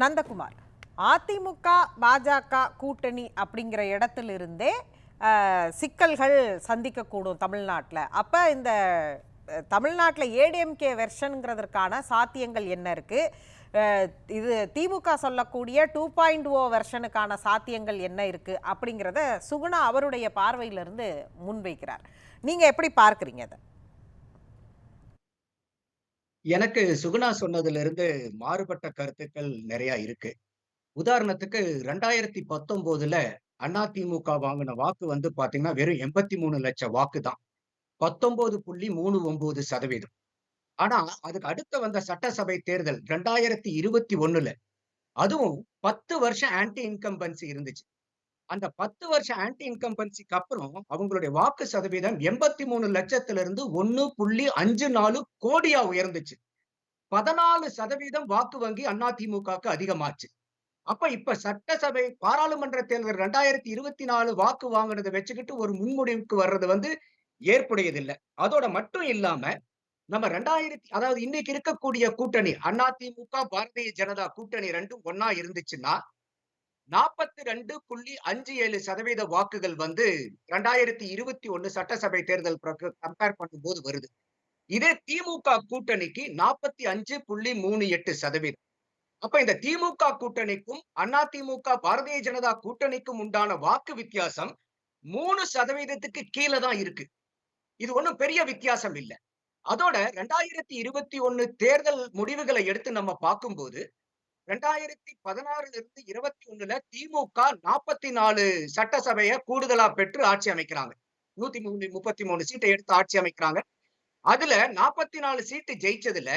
நந்தகுமார், அதிமுக பாஜக கூட்டணி அப்படிங்கிற இடத்திலிருந்தே சிக்கல்கள் சந்திக்கக்கூடும் தமிழ்நாட்டில். அப்போ இந்த தமிழ்நாட்டில் ஏடிஎம்கே வெர்ஷனுங்கிறதுக்கான சாத்தியங்கள் என்ன இருக்குது, இது திமுக சொல்லக்கூடிய 2.0 வெர்ஷனுக்கான சாத்தியங்கள் என்ன இருக்குது அப்படிங்கிறத சுகுணா அவருடைய பார்வையிலிருந்து முன்வைக்கிறார். நீங்கள் எப்படி பார்க்குறீங்க அதை? எனக்கு சுகுணா சொன்னதிலிருந்து மாறுபட்ட கருத்துக்கள் நிறைய இருக்கு. உதாரணத்துக்கு 2019ல அதிமுக வாங்குன வாக்கு பாத்தீங்கன்னா, வெறும் 83 லட்சம் வாக்கு தான். 19.39%. ஆனா, அதுக்கு அடுத்து வந்த சட்டசபை தேர்தல் 2021ல அதுவும் 10 வருஷம் ஆன்டி இன்கம்பன்சி இருந்துச்சு. அந்த 10 வருஷம் ஆன்டி இன்கம்பன்சிக்கு அப்புறம் அவங்களுடைய வாக்கு சதவீதம் 83 லட்சத்திலிருந்து 1.54 கோடியா உயர்ந்துச்சு. 14% வாக்கு வங்கி அதிமுகவுக்கு அதிகமாச்சு. இப்ப சட்டசபை பாராளுமன்ற தேர்தல் 2024 வாக்கு வாங்குனத வச்சுக்கிட்டு ஒரு முன்முடிவுக்கு வர்றது ஏற்புடையதில்ல. அதோட மட்டும் இல்லாம நம்ம 2000 அதாவது இன்னைக்கு இருக்கக்கூடிய கூட்டணி அதிமுக, பாரதிய ஜனதா கூட்டணி 2ம் ஒண்ணா இருந்துச்சுன்னா 42.57% வாக்குகள் 2021 சட்டசபை தேர்தல் கம்பேர் பண்ணும்போது வருது. இதே திமுக கூட்டணிக்கு 45.38%. இந்த திமுக கூட்டணிக்கும் அதிமுக, பாரதிய ஜனதா கூட்டணிக்கும் உண்டான வாக்கு வித்தியாசம் 3%க்கு கீழே தான் இருக்கு. இது ஒண்ணும் பெரிய வித்தியாசம் இல்ல. அதோட 2021 தேர்தல் முடிவுகளை எடுத்து நம்ம பார்க்கும்போது 2016ல இருந்து 21ல திமுக 44 சட்டசபைய கூடுதலா பெற்று ஆட்சி அமைக்கிறாங்க. 133 சீட்டை எடுத்து ஆட்சி அமைக்கிறாங்க. அதுல 44 சீட்டு ஜெயிச்சதுல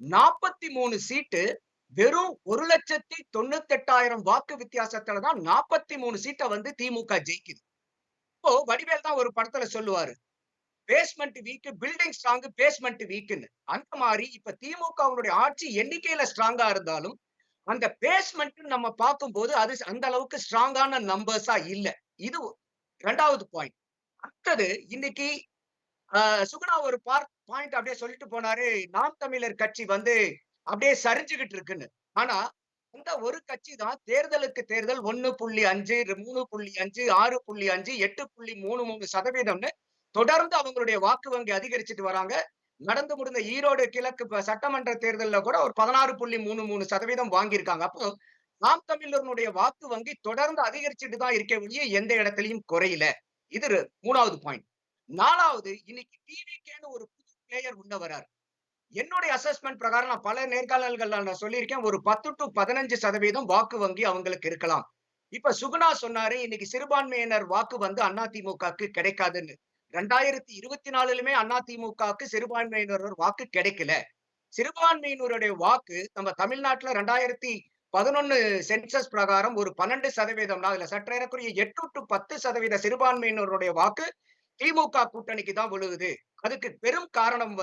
43 சீட்டு வெறும் 1,98,000 வாக்கு வித்தியாசத்துல தான் 43 சீட்டை திமுக ஜெயிக்குது. இப்போ வடிவேல் தான் ஒரு படத்துல சொல்லுவாரு, basement weak, building strong, basement வீக்னு. அந்த மாதிரி இப்ப திமுகவுடைய ஆட்சி எண்ணிக்கையில ஸ்ட்ராங்கா இருந்தாலும் அந்த பேஸ்மெண்ட் நம்ம பார்க்கும்போது அது அந்த அளவுக்கு ஸ்ட்ராங்கான நம்பர்ஸா இல்ல. இது 2வது பாயிண்ட். அடுத்தது இன்னைக்கு சுகுணா ஒரு பாயிண்ட் அப்படியே சொல்லிட்டு போனாரு, நாம் தமிழர் கட்சி அப்படியே சரிஞ்சுகிட்டு இருக்குன்னு. ஆனா அந்த ஒரு கட்சி தான் தேர்தலுக்கு தேர்தல் 1.5, 3.5, 6.5, 8.33% தொடர்ந்து அவங்களுடைய வாக்கு வங்கி அதிகரிச்சுட்டு வராங்க. நடந்து முடிந்த ஈரோடு கிழக்கு சட்டமன்ற தேர்தல்ல கூட ஒரு 16.33% வாங்கியிருக்காங்க. அப்போ நாம் தமிழர்களுடைய வாக்கு வங்கி தொடர்ந்து அதிகரிச்சுட்டு தான் இருக்க ஒழிய எந்த இடத்திலையும் குறையல. இது 3வது பாயிண்ட். 4வது, இன்னைக்கு டிவிகேன்னு ஒரு புது பிளேயர் உள்ள வராரு. என்னுடைய அசஸ்மென்ட் பிரகாரம் நான் பல நேர்காணல்கள்ல நான் சொல்லியிருக்கேன், ஒரு 10 to 15% வாக்கு வங்கி அவங்களுக்கு இருக்கலாம். இப்ப சுகுணா சொன்னாரு, இன்னைக்கு சிறுபான்மையினர் வாக்கு அதிமுகவுக்கு கிடைக்காதுன்னு. 2024லுமே அதிமுகவுக்கு சிறுபான்மையினர் வாக்கு கிடைக்கல. சிறுபான்மையினருடைய வாக்கு நம்ம தமிழ்நாட்டுல 2011 சென்சஸ் பிரகாரம் ஒரு 12% தான். அதுல சற்றேறக்குரிய 8 to 10% சிறுபான்மையினருடைய வாக்கு திமுக கூட்டணிக்கு தான் விழுகுது. அதுக்கு பெரும் காரணம்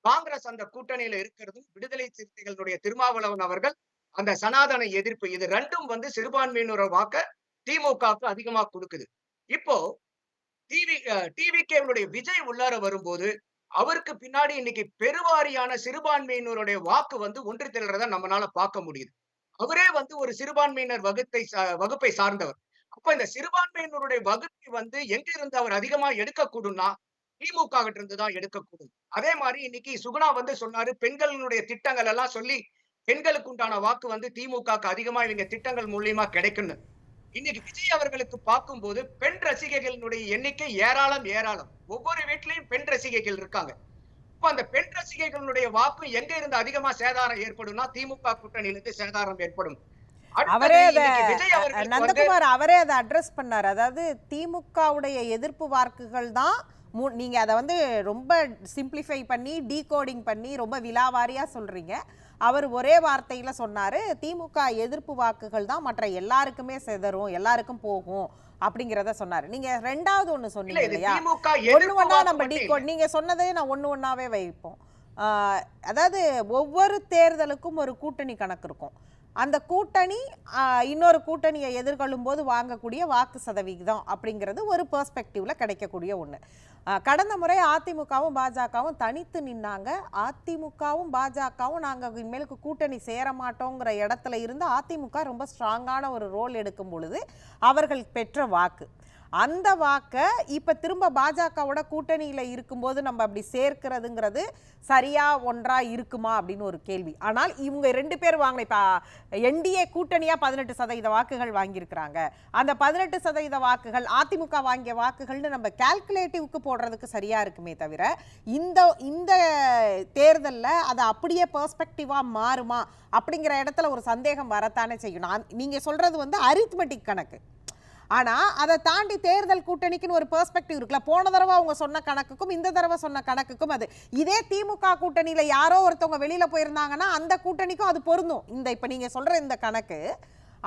காங்கிரஸ் அந்த கூட்டணியில இருக்கிறதும், விடுதலை சிறுத்தைகளுடைய திருமாவளவன் அவர்கள் அந்த சனாதன எதிர்ப்பு, இது 2ம் சிறுபான்மையினர் வாக்க திமுகவுக்கு அதிகமா கொடுக்குது. இப்போ டிவிகேவுடைய விஜய் உள்ளார வரும்போது அவருக்கு பின்னாடி இன்னைக்கு பெருவாரியான சிறுபான்மையினருடைய வாக்கு ஒன்று திரளறத நம்மளால பார்க்க முடியுது. அவரே ஒரு சிறுபான்மையினர் வகுப்பை சார்ந்தவர். இந்த சிறுபான்மையினருடைய வகுப்பை எங்க இருந்து அவர் அதிகமா எடுக்கக்கூடும்னா திமுக கிட்ட இருந்து தான் எடுக்கக்கூடும். அதே மாதிரி இன்னைக்கு சுகுணா சொன்னாரு, பெண்களுடைய திட்டங்கள் எல்லாம் சொல்லி பெண்களுக்கு உண்டான வாக்கு திமுகக்கு அதிகமா இவங்க திட்டங்கள் மூலியமா கிடைக்கும்னு. இன்னைக்கு விஜய் அவர்களுக்கு பார்க்கும்போது பெண் ரசிகைகளுடைய எண்ணிக்கை ஏராளம் ஏராளம். ஒவ்வொரு வீட்லயும் பெண் ரசிகைகள் இருக்காங்க. அந்த பெண் ரசிகைகளுடைய வாக்கு எங்க இருந்து அதிகமா சேதாரம் ஏற்படும்னா திமுக கூட்டணியிலிருந்து சேதாரம் ஏற்படும். அவரே நந்தகுமார் அவரே அதை அட்ரஸ் பண்ணார். அதாவது திமுகவுடைய எதிர்ப்பு வாக்குகள் தான், நீங்க அதை ரொம்ப சிம்பிளிஃபை பண்ணி டீகோடிங் பண்ணி ரொம்ப விலாவாரியா சொல்றீங்க. அவர் ஒரே வார்த்தையில சொன்னாரு, திமுக எதிர்ப்பு வாக்குகள் தான் மற்ற எல்லாருக்குமே செதறும், எல்லாருக்கும் போகும் அப்படிங்கிறத சொன்னாரு. நீங்க 2வது ஒண்ணு சொன்னீங்க இல்லையா, ஒண்ணு ஒண்ணா நம்ம டீகோட், நீங்க சொன்னதே நான் ஒண்ணு ஒண்ணாவே வைப்போம். அதாவது ஒவ்வொரு தேர்தலுக்கும் ஒரு கூட்டணி கணக்கு இருக்கும். அந்த கூட்டணி இன்னொரு கூட்டணியை எதிர்கொள்ளும் போது வாங்கக்கூடிய வாக்கு சதவிகிதம் அப்படிங்கிறது ஒரு பெர்ஸ்பெக்டிவ்ல கிடைக்கக்கூடிய ஒண்ணு. கடந்த முறை அதிமுகவும் பாஜகவும் தனித்து நின்னாங்க. அதிமுகவும் பாஜகவும் நாங்க இனிமேலுக்கு கூட்டணி சேர மாட்டோங்கிற இடத்துல இருந்து அதிமுக ரொம்ப ஸ்ட்ராங்கான ஒரு ரோல் எடுக்கும் பொழுது அவர்கள் பெற்ற வாக்கு, அந்த வாக்கை இப்ப திரும்ப பாஜகவோட கூட்டணியில இருக்கும்போது நம்ம அப்படி சேர்க்கிறதுங்கிறது சரியா ஒன்றா இருக்குமா அப்படின்னு ஒரு கேள்வி. ஆனால் இவங்க 2 பேர் வாங்கின இப்ப என்டிஏ கூட்டணியா 18% வாக்குகள் வாங்கியிருக்கிறாங்க. அந்த 18% வாக்குகள் அதிமுக வாங்கிய வாக்குகள்னு நம்ம கால்குலேட்டிவ்க்கு போடுறதுக்கு சரியா இருக்குமே தவிர இந்த தேர்தல்ல அது அப்படியே பெர்ஸ்பெக்டிவா மாறுமா அப்படிங்கிற இடத்துல ஒரு சந்தேகம் வரத்தானே செய்யணும். நீங்க சொல்றது வந்து அரித்மெட்டிக் கணக்கு. ஆனா அதை தாண்டி தேர்தல் கூட்டணிக்குன்னு ஒரு பெர்ஸ்பெக்டிவ் இருக்குல்ல. போன தடவை அவங்க சொன்ன கணக்குக்கும் இந்த தடவை சொன்ன கணக்குக்கும் அது இதே திமுக கூட்டணியில யாரோ ஒருத்தவங்க வெளியில போயிருந்தாங்கன்னா அந்த கூட்டணிக்கும் அது பொருந்தும். இப்ப நீங்க சொல்ற இந்த கணக்கு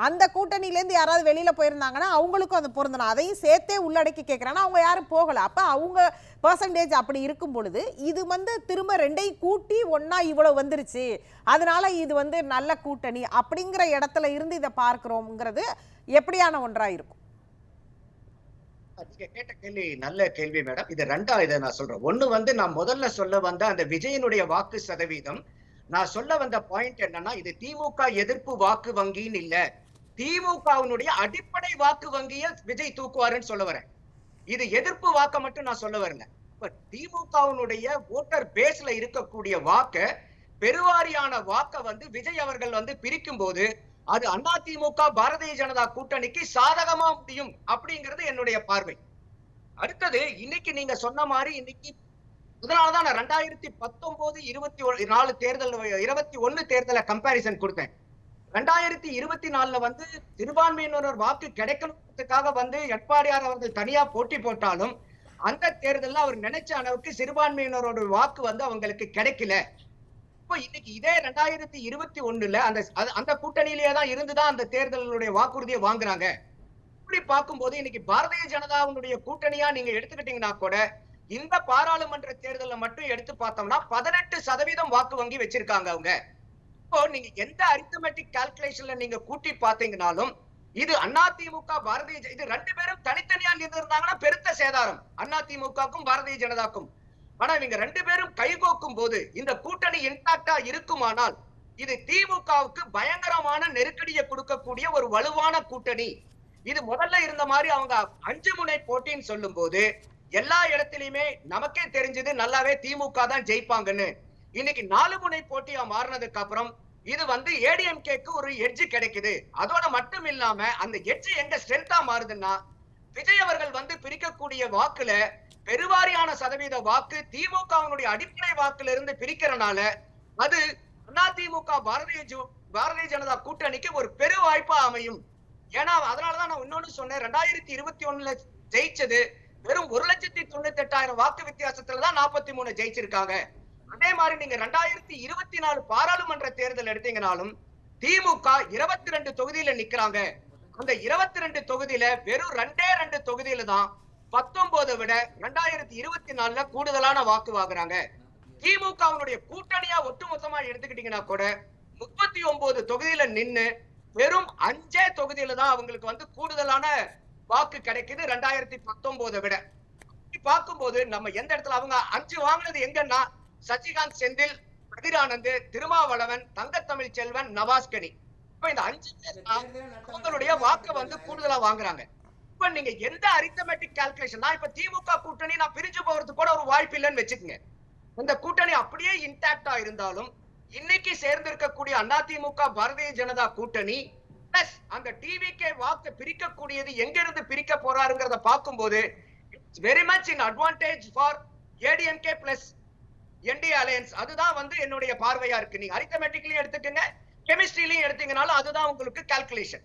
அந்த கூட்டணியிலேருந்து யாராவது வெளியில போயிருந்தாங்கன்னா அவங்களுக்கும் அது பொருந்தணும். அதையும் சேர்த்தே உள்ளடக்கி கேட்கறாங்கன்னா அவங்க யாரும் போகல. அப்ப அவங்க பெர்சன்டேஜ் அப்படி இருக்கும் பொழுது இது வந்து திரும்ப 2ஐயும் கூட்டி ஒன்னா இவ்வளவு வந்துருச்சு, அதனால இது வந்து நல்ல கூட்டணி அப்படிங்கிற இடத்துல இருந்து இதை பார்க்கிறோம்ங்கிறது எப்படியான ஒன்றா இருக்கும்? நீங்க கேட்ட கேள்வி நல்ல கேள்வி மேடம். இது ரெண்டா இதை நான் சொல்றேன். ஒண்ணு வந்து நான் முதல்ல சொல்ல வந்த அந்த விஜயனுடைய வாக்கு சதவீதம், நான் சொல்ல வந்த பாயிண்ட் என்னன்னா, இது திமுக எதிர்ப்பு வாக்கு வங்கின்னு இல்ல, திமுகவினுடைய அடிப்படை வாக்கு வங்கியை விஜய் தூக்குவாருன்னு சொல்ல வரேன். இது எதிர்ப்பு வாக்க மட்டும் நான் சொல்ல வரல. இப்ப திமுகவினுடைய ஓட்டர் பேஸ்ல இருக்கக்கூடிய வாக்க, பெருவாரியான வாக்க வந்து விஜய் அவர்கள் வந்து பிரிக்கும் போது அது அதிமுக பாரதிய ஜனதா கூட்டணிக்கு சாதகமா முடியும் அப்படிங்கிறது என்னுடைய பார்வை. அடுத்தது இன்னைக்கு நீங்க சொன்ன மாதிரி இன்னைக்கு அதனாலதான் நான் 2019 24 தேர்தல் 21 தேர்தலை கம்பாரிசன் கொடுத்தேன். 2024 வந்து சிறுபான்மையினர் வாக்கு கிடைக்கணுன்றதுக்காக வந்து எடப்பாடியார் அவர்கள் தனியா போட்டி போட்டாலும் அந்த தேர்தலில் அவர் நினைச்ச அளவுக்கு சிறுபான்மையினரோட வாக்கு வந்து அவங்களுக்கு கிடைக்கல. இப்போ இன்னைக்கு இதே 2021 அந்த கூட்டணியிலேயே தான் இருந்துதான் அந்த தேர்தலுடைய வாக்குறுதியை வாங்குறாங்க. இப்படி பார்க்கும்போது இன்னைக்கு பாரதிய ஜனதாவுடைய கூட்டணியா நீங்க எடுத்துக்கிட்டீங்கன்னா கூட இந்த பாராளுமன்ற தேர்தலை மட்டும் எடுத்து பார்த்தோம்னா 18% வாக்கு வங்கி வச்சிருக்காங்க அவங்க. இப்போ நீங்க எந்த அரித்மெட்டிக் கால்குலேஷன்ல நீங்க கூட்டி பார்த்தீங்கன்னாலும் இது அதிமுக பாரதிய இது 2 பேரும் தனித்தனியா நின்றுருந்தாங்கன்னா பெருத்த சேதாரம் அதிமுகவுக்கும் பாரதிய ஜனதாக்கும். ஆனா இவங்க 2 பேரும் கைகோக்கும் போது இந்த கூட்டணி இன்டாக்டா இருக்குமானால் இது திமுகவுக்கு பயங்கரமான நெருக்கடியை கொடுக்கக்கூடிய ஒரு வலுவான கூட்டணி. இது முதல்ல இருந்த மாதிரி அவங்க 5 முனை போட்டின்னு சொல்லும் போது எல்லா இடத்திலுமே நமக்கே தெரிஞ்சது நல்லாவே திமுக தான் ஜெயிப்பாங்கன்னு. இன்னைக்கு 4 முனை போட்டியா மாறினதுக்கு அப்புறம் இது வந்து ஏடிஎம்கேக்கு ஒரு எட்ஜ் கிடைக்குது. அதோட மட்டும் இல்லாம அந்த எட்ஜ் எங்க ஸ்ட்ரென்த்தா மாறுதுன்னா விஜய் அவர்கள் வந்து பிரிக்கக்கூடிய வாக்குல பெருவாரியான சதவீத வாக்கு திமுகவினுடைய அடிப்படை வாக்குல இருந்து பிரிக்கிறனால அது அதிமுக பாரதிய ஜனதா கூட்டணிக்கு ஒரு பெரு வாய்ப்பா அமையும். ஏன்னா அதனாலதான் நான் இன்னொன்னு சொன்னேன், 2021 ஜெயிச்சது வெறும் 1,98,000 வாக்கு வித்தியாசத்துலதான் 43 ஜெயிச்சிருக்காங்க. அதே மாதிரி நீங்க 2024 பாராளுமன்ற தேர்தல் எடுத்தீங்கனாலும் திமுக 22 தொகுதியில நிக்கிறாங்க. அந்த 22 தொகுதியில வெறும் 2 தொகுதியில தான் 19 விட 2024 கூடுதலான வாக்கு வாங்குறாங்க. திமுகவினுடைய கூட்டணியா ஒட்டுமொத்தமா எடுத்துக்கிட்டீங்கன்னா கூட 39 தொகுதியில நின்னு வெறும் 5 தொகுதியில தான் அவங்களுக்கு வந்து கூடுதலான வாக்கு கிடைக்குது 2019 விட. பார்க்கும்போது நம்ம எந்த இடத்துல அவங்க 5 வாங்கினது எங்கன்னா சசிகாந்த் செந்தில், கதிரானந்த், திருமாவளவன், தங்கத்தமிழ் செல்வன், நவாஸ்கனி. இப்ப இந்த 5 பேர் அவங்களுடைய வாக்கு வந்து கூடுதலா வாங்குறாங்க. இப்ப நீங்க எந்த அரித்மெட்டிக் கால்குலேஷன் தான் இப்ப திமுக கூட்டணி நான் பிரிஞ்சு போறதுக்கு கூட ஒரு வாய்ப்பு இல்லைன்னு வச்சுக்கோங்க. இந்த கூட்டணி அப்படியே இன்டாக்டா இருந்தாலும் இன்னைக்கு சேர்ந்திருக்கக்கூடிய அதிமுக பாரதிய ஜனதா கூட்டணி பிளஸ் அந்த டிவிகே வாக்கு பிரிக்கக்கூடியது எங்க இருந்து பிரிக்க போறாருங்கிறத பார்க்கும்போது it's very much in advantage for ADMK plus NDA alliance. அதுதான் வந்து என்னுடைய பார்வையா இருக்கு. நீங்க அரித்மெட்டிக்லயும் எடுத்துக்கங்க, கெமிஸ்ட்ரியிலயும் எடுத்தீங்கனாலும் அதுதான் உங்களுக்கு கால்குலேஷன்.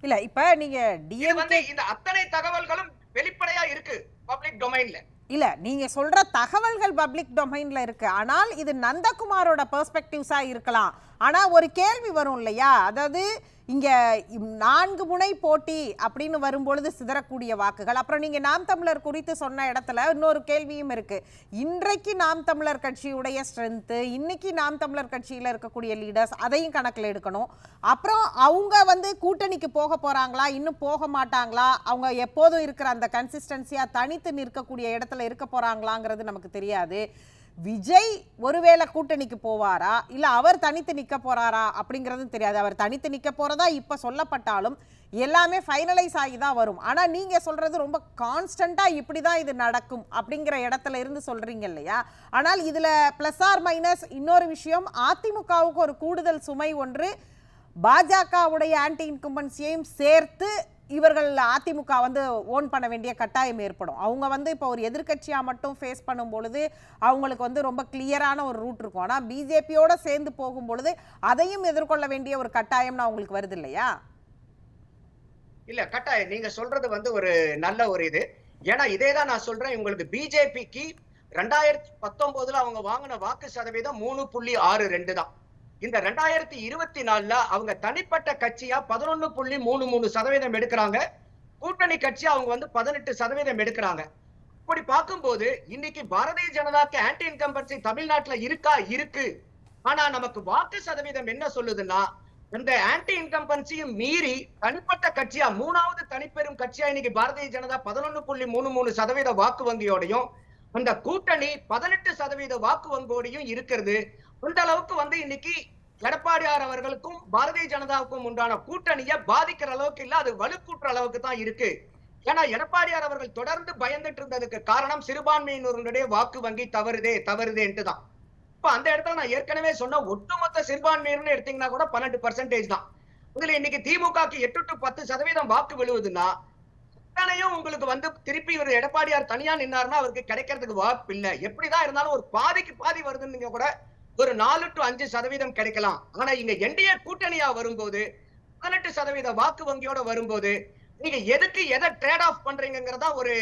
இல்ல இப்ப நீங்க வந்து இந்த அத்தனை தகவல்களும் வெளிப்படையா இருக்கு பப்ளிக் டொமைன்ல. இல்ல நீங்க சொல்ற தகவல்கள் பப்ளிக் டொமைன்ல இருக்கு. ஆனால் இது நந்தகுமாரோட பெர்ஸ்பெக்டிவ்ஸா இருக்கலாம். ஆனா ஒரு கேள்வி வரும் இல்லையா, அதாவது இங்க 4 முனை போட்டி அப்படின்னு வரும்பொழுது சிதறக்கூடிய வாக்குகள். அப்புறம் நீங்க நாம் தமிழர் குறித்து சொன்ன இடத்துல இன்னொரு கேள்வியும் இருக்கு. இன்றைக்கு நாம் தமிழர் கட்சியுடைய ஸ்ட்ரென்த், இன்னைக்கு நாம் தமிழர் கட்சியில இருக்கக்கூடிய லீடர்ஸ், அதையும் கணக்கில் எடுக்கணும். அப்புறம் அவங்க வந்து கூட்டணிக்கு போக போறாங்களா, இன்னும் போக மாட்டாங்களா, அவங்க எப்போதும் இருக்கிற அந்த கன்சிஸ்டன்சியா தனித்து நிற்கக்கூடிய இடத்துல இருக்க போறாங்களாங்கிறது நமக்கு தெரியாது. விஜய் ஒருவேளை கூட்டணிக்கு போவாரா இல்ல அவர் தனித்து நிக்க போறாரா அப்படிங்கிறது தெரியாது. அவர் தனித்து நிக்க போறதா இப்ப சொல்லப்பட்டாலும் எல்லாமே ஃபைனலைஸ் ஆகி தான் வரும். ஆனா நீங்க சொல்றது ரொம்ப கான்ஸ்டன்டா இப்படிதான் இது நடக்கும் அப்படிங்கிற இடத்துல இருந்து சொல்றீங்க இல்லையா? ஆனால் இதுல பிளஸ் ஆர் மைனஸ் இன்னொரு விஷயம், அதிமுகவுக்கு ஒரு கூடுதல் சுமை ஒன்று, பாஜகவுடைய ஆன்டி இன்கம்பன்சியையும் சேர்த்து இவர்கள் அதிமுக வந்து ஓன் பண்ண வேண்டிய கட்டாயம் ஏற்படும். அவங்க வந்து இப்போ ஒரு எதிர்க்கட்சியா மட்டும் ஃபேஸ் பண்ணும் பொழுது அவங்களுக்கு வந்து ரொம்ப கிளியரான ஒரு ரூட் இருக்கும். ஆனா பிஜேபியோட சேர்ந்து போகும் பொழுது அதையும் எதிர்கொள்ள வேண்டிய ஒரு கட்டாயம்னு அவங்களுக்கு வருது இல்லையா? இல்ல கட்டாயம் நீங்க சொல்றது வந்து ஒரு நல்ல ஒரு இது. ஏன்னா இதேதான் நான் சொல்றேன், உங்களுக்கு பிஜேபிக்கு 2019 அவங்க வாங்கின வாக்கு சதவீதம் 3.62 தான். இந்த 2024 அவங்க தனிப்பட்ட கட்சியா 11.33% எடுக்கிறாங்க. கூட்டணி கட்சியா அவங்க வந்து 18% எடுக்கிறாங்க. இப்படி பார்க்கும்போது இன்னைக்கு பாரதிய ஜனதாக்கு ஆன்டி இன்கம்பன்சி தமிழ்நாட்டுல இருக்கா? இருக்கு. ஆனா நமக்கு வாக்கு சதவீதம் என்ன சொல்லுதுன்னா, இந்த ஆன்டி இன்கம்பன்சியும் மீறி தனிப்பட்ட கட்சியா 3வது தனிப்பெரும் கட்சியா இன்னைக்கு பாரதிய ஜனதா 11.33% வாக்கு வங்கியோடையும் அந்த கூட்டணி 18% வாக்கு வங்கியோடையும் இருக்கிறது. அந்த அளவுக்கு வந்து இன்னைக்கு எடப்பாடியார் அவர்களுக்கும் பாரதிய ஜனதாவுக்கும் உண்டான கூட்டணியை பாதிக்கிற அளவுக்கு இல்ல, அது வலுக்கூட்டுற அளவுக்கு தான் இருக்கு. ஏன்னா எடப்பாடியார் அவர்கள் தொடர்ந்து பயந்துட்டு இருந்ததுக்கு காரணம் சிறுபான்மையினருடைய வாக்கு வங்கி தவறுதேன்ட்டு தான். இப்ப அந்த இடத்துல நான் ஏற்கனவே சொன்ன ஒட்டுமொத்த சிறுபான்மையினர் எடுத்தீங்கன்னா கூட 12% தான். இதுல இன்னைக்கு திமுகக்கு 8 to 10% வாக்கு விழுவுதுன்னா அத்தனையும் உங்களுக்கு வந்து திருப்பி இவர் எடப்பாடியார் தனியா நின்னாருன்னா அவருக்கு கிடைக்கிறதுக்கு வாய்ப்பு இல்லை. எப்படிதான் இருந்தாலும் ஒரு பாதிக்கு பாதி வருதுன்னு கூட ஒரு 4 to 5% கிடைக்கலாம். ஆனா இங்க என்டிஏ கூட்டணியா வரும்போது 18% வாக்கு வங்கியோட வரும்போது நீங்க எதுக்கு எதை ட்ரேட் ஆஃப் பண்றீங்கிறதா ஒரு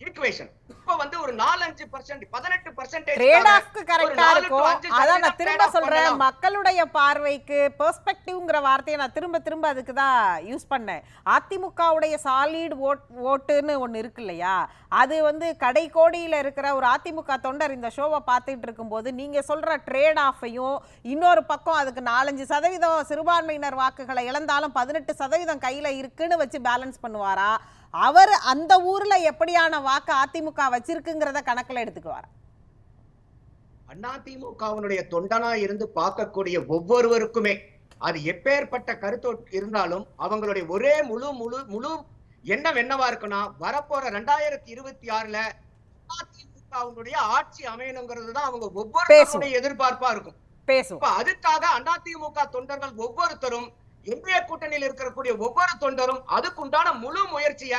ஈக்குவேஷன். இப்ப வந்து ஒரு 4-5% 18% ட்ரேட் ஆஃப்க்கு கரெக்ட்டா இருக்கும். அதான் நான் திரும்ப சொல்றேன், மக்களுடைய பார்வைக்கு பெர்ஸ்பெக்டிவ்ங்கற வார்த்தையை நான் திரும்ப அதுக்கு தான் யூஸ் பண்ணேன். அதிமுகவுடைய சாலிட் ஓட்டுன்னு ஒன்னு இருக்கு இல்லையா, அது வந்து கடைக்கோடியில இருக்கிற ஒரு அதிமுக தொண்டர் இந்த ஷோவை பார்த்துட்டு இருக்கும்போது நீங்க சொல்ற ட்ரேட் ஆஃபையும் இன்னொரு பக்கம் அதுக்கு 4-5% சிறுபான்மையினர் வாக்குகளை இழந்தாலும் 18% கையில இருக்குன்னு வச்சு பேலன்ஸ் பண்ணுவாரா? அவர் அந்த ஊர்ல எப்படியான வாக்கு அதிமுக வச்சிருக்குங்கிறத கணக்குல எடுத்துக்குவார். அதிமுகவினுடைய தொண்டனா இருந்து பார்க்கக்கூடிய ஒவ்வொருவருக்குமே அது எப்பேற்பட்ட கருத்து இருந்தாலும் அவங்களுடைய ஒரே முழு எண்ணம் என்னவா இருக்குன்னா, வரப்போற 2026ல அதிமுகவினுடைய ஆட்சி அமையணுங்கிறது தான் அவங்க ஒவ்வொருவருடைய எதிர்பார்ப்பா இருக்கும். அதுக்காக அதிமுக தொண்டர்கள் ஒவ்வொருத்தரும் இந்திய கூட்டணியில் இருக்கக்கூடிய ஒவ்வொரு தொண்டரும் அதுக்குண்டான முழு முயற்சிய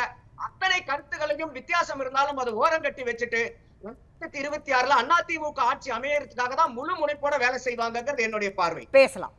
அத்தனை கருத்துகளையும் வித்தியாசம் இருந்தாலும் அதை ஓரங்கட்டி வச்சுட்டு 2026ல அதிமுக ஆட்சி அமையறதுக்காக தான் முழு முனைப்போட வேலை செய்வாங்கிறது என்னுடைய பார்வை. பேசலாம்.